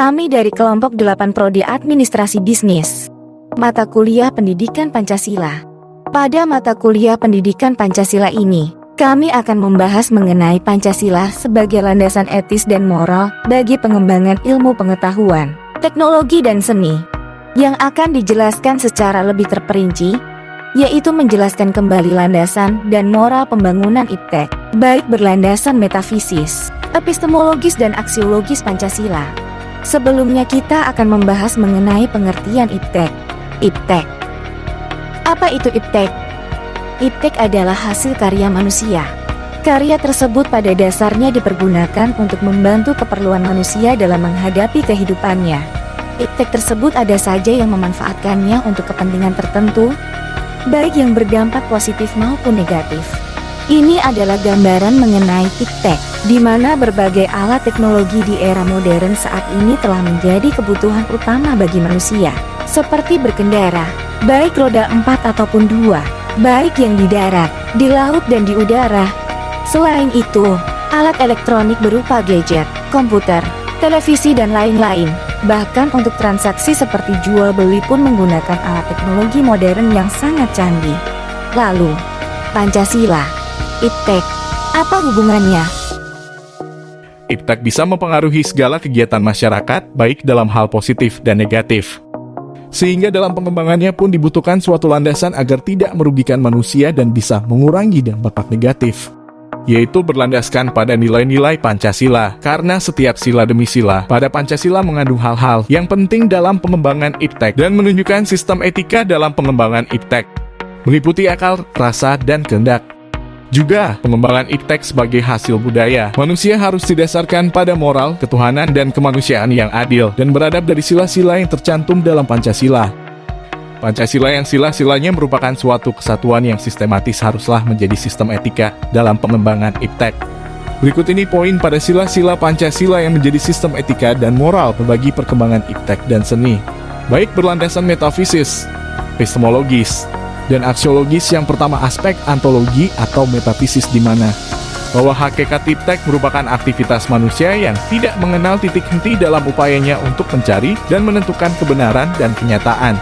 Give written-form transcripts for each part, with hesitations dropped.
Kami dari kelompok 8 Prodi Administrasi Bisnis. Mata kuliah Pendidikan Pancasila. Pada mata kuliah Pendidikan Pancasila ini, kami akan membahas mengenai Pancasila sebagai landasan etis dan moral bagi pengembangan ilmu pengetahuan, teknologi dan seni. Yang akan dijelaskan secara lebih terperinci, yaitu menjelaskan kembali landasan dan moral pembangunan IPTEK, baik berlandasan metafisis, epistemologis dan aksiologis Pancasila. Sebelumnya kita akan membahas mengenai pengertian IPTEK. IPTEK. Apa itu IPTEK? IPTEK adalah hasil karya manusia. Karya tersebut pada dasarnya dipergunakan untuk membantu keperluan manusia dalam menghadapi kehidupannya. IPTEK tersebut ada saja yang memanfaatkannya untuk kepentingan tertentu, baik yang berdampak positif maupun negatif. Ini adalah gambaran mengenai IPTEK, di mana berbagai alat teknologi di era modern saat ini telah menjadi kebutuhan utama bagi manusia, seperti berkendara, baik roda 4 ataupun 2, baik yang di darat, di laut dan di udara. Selain itu, alat elektronik berupa gadget, komputer, televisi dan lain-lain, bahkan untuk transaksi seperti jual beli pun menggunakan alat teknologi modern yang sangat canggih. Lalu, Pancasila, IPTEK, apa hubungannya? IPTEK bisa mempengaruhi segala kegiatan masyarakat, baik dalam hal positif dan negatif. Sehingga dalam pengembangannya pun dibutuhkan suatu landasan agar tidak merugikan manusia dan bisa mengurangi dampak negatif, yaitu berlandaskan pada nilai-nilai Pancasila. Karena setiap sila demi sila pada Pancasila mengandung hal-hal yang penting dalam pengembangan IPTEK dan menunjukkan sistem etika dalam pengembangan IPTEK, meliputi akal, rasa, dan kehendak. Juga, pengembangan IPTEK sebagai hasil budaya. Manusia harus didasarkan pada moral, ketuhanan, dan kemanusiaan yang adil, dan beradab dari sila-sila yang tercantum dalam Pancasila. Pancasila yang sila-silanya merupakan suatu kesatuan yang sistematis haruslah menjadi sistem etika dalam pengembangan IPTEK. Berikut ini poin pada sila-sila Pancasila yang menjadi sistem etika dan moral bagi perkembangan IPTEK dan seni, baik berlandasan metafisis, epistemologis, dan aksiologis. Yang pertama, aspek antologi atau metafisis, di mana bahwa hakikat IPTEK merupakan aktivitas manusia yang tidak mengenal titik henti dalam upayanya untuk mencari dan menentukan kebenaran dan kenyataan.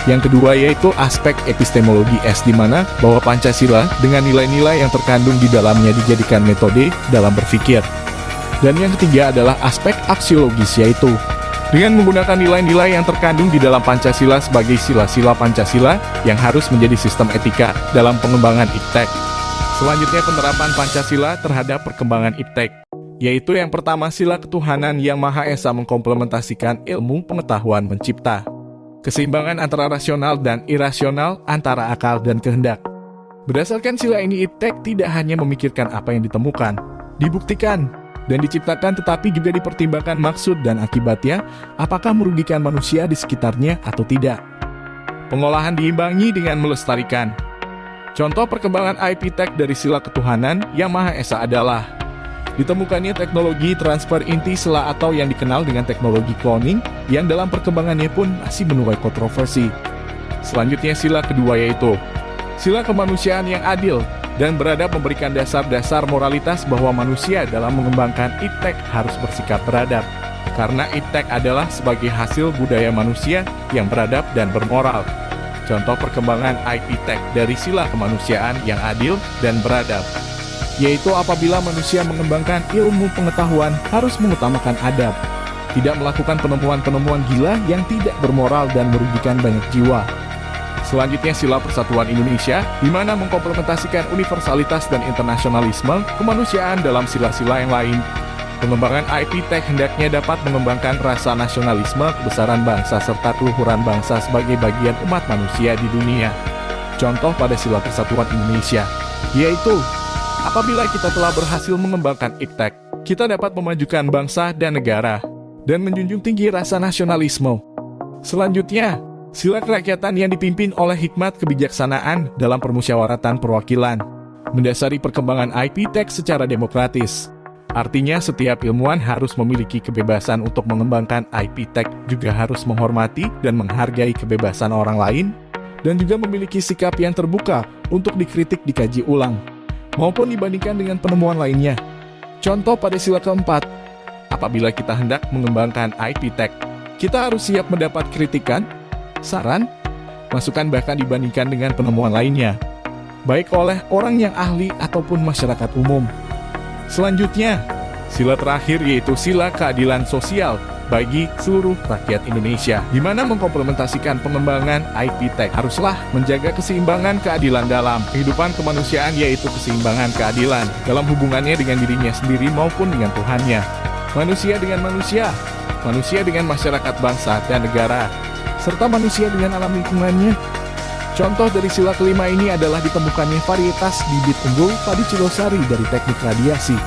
Yang kedua yaitu aspek epistemologi S, di mana bahwa Pancasila dengan nilai-nilai yang terkandung di dalamnya dijadikan metode dalam berpikir. Dan yang ketiga adalah aspek aksiologis, yaitu dengan menggunakan nilai-nilai yang terkandung di dalam Pancasila sebagai sila-sila Pancasila yang harus menjadi sistem etika dalam pengembangan IPTEK. Selanjutnya, penerapan Pancasila terhadap perkembangan IPTEK, yaitu yang pertama, sila ketuhanan yang Maha Esa mengkomplementasikan ilmu pengetahuan pencipta. Keseimbangan antara rasional dan irasional, antara akal dan kehendak. Berdasarkan sila ini, IPTEK tidak hanya memikirkan apa yang ditemukan, dibuktikan, dan diciptakan, tetapi juga dipertimbangkan maksud dan akibatnya, apakah merugikan manusia di sekitarnya atau tidak. Pengolahan diimbangi dengan melestarikan. Contoh perkembangan IPTEK dari sila ketuhanan yang Maha Esa adalah ditemukannya teknologi transfer inti sela atau yang dikenal dengan teknologi cloning, yang dalam perkembangannya pun masih menuai kontroversi. Selanjutnya, sila kedua yaitu sila kemanusiaan yang adil dan beradab, memberikan dasar-dasar moralitas bahwa manusia dalam mengembangkan IPTEK harus bersikap beradab, karena IPTEK adalah sebagai hasil budaya manusia yang beradab dan bermoral. Contoh perkembangan IPTEK dari sila kemanusiaan yang adil dan beradab, yaitu apabila manusia mengembangkan ilmu pengetahuan harus mengutamakan adab, tidak melakukan penemuan-penemuan gila yang tidak bermoral dan merugikan banyak jiwa. Selanjutnya, sila persatuan Indonesia, di mana mengkomplementasikan universalitas dan internasionalisme kemanusiaan dalam sila-sila yang lain. Pengembangan IPTEK hendaknya dapat mengembangkan rasa nasionalisme, kebesaran bangsa, serta keluhuran bangsa sebagai bagian umat manusia di dunia. Contoh pada sila persatuan Indonesia, yaitu apabila kita telah berhasil mengembangkan IPTEK, kita dapat memajukan bangsa dan negara, dan menjunjung tinggi rasa nasionalisme. Selanjutnya, sila kerakyatan yang dipimpin oleh hikmat kebijaksanaan dalam permusyawaratan perwakilan, mendasari perkembangan IPTEK secara demokratis. Artinya, setiap ilmuwan harus memiliki kebebasan untuk mengembangkan IPTEK, juga harus menghormati dan menghargai kebebasan orang lain, dan juga memiliki sikap yang terbuka untuk dikritik, dikaji ulang, maupun dibandingkan dengan penemuan lainnya. Contoh pada sila keempat, apabila kita hendak mengembangkan IP Tech. Kita harus siap mendapat kritikan, saran, masukan bahkan dibandingkan dengan penemuan lainnya, baik oleh orang yang ahli ataupun masyarakat umum. Selanjutnya, sila terakhir yaitu sila keadilan sosial bagi seluruh rakyat Indonesia, di mana mengkomplementasikan pengembangan IP Tech haruslah menjaga keseimbangan keadilan dalam kehidupan kemanusiaan, yaitu keseimbangan keadilan dalam hubungannya dengan dirinya sendiri maupun dengan Tuhannya, manusia dengan manusia, manusia dengan masyarakat bangsa dan negara, serta manusia dengan alam lingkungannya. Contoh dari sila kelima ini adalah ditemukannya varietas bibit unggul padi Cilosari dari teknik radiasi.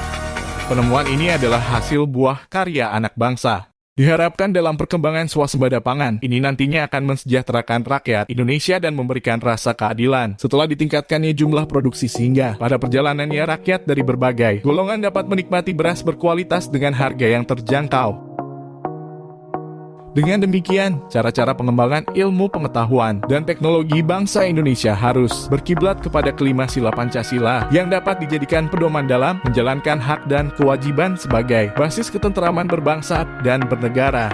Penemuan ini adalah hasil buah karya anak bangsa. Diharapkan dalam perkembangan swasembada pangan ini nantinya akan mensejahterakan rakyat Indonesia dan memberikan rasa keadilan setelah ditingkatkannya jumlah produksi, sehingga pada perjalanannya rakyat dari berbagai golongan dapat menikmati beras berkualitas dengan harga yang terjangkau. Dengan demikian, cara-cara pengembangan ilmu pengetahuan dan teknologi bangsa Indonesia harus berkiblat kepada kelima sila Pancasila yang dapat dijadikan pedoman dalam menjalankan hak dan kewajiban sebagai basis ketentraman berbangsa dan bernegara.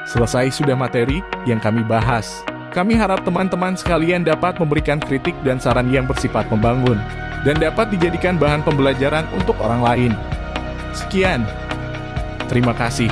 Selesai sudah materi yang kami bahas. Kami harap teman-teman sekalian dapat memberikan kritik dan saran yang bersifat membangun dan dapat dijadikan bahan pembelajaran untuk orang lain. Sekian. Terima kasih.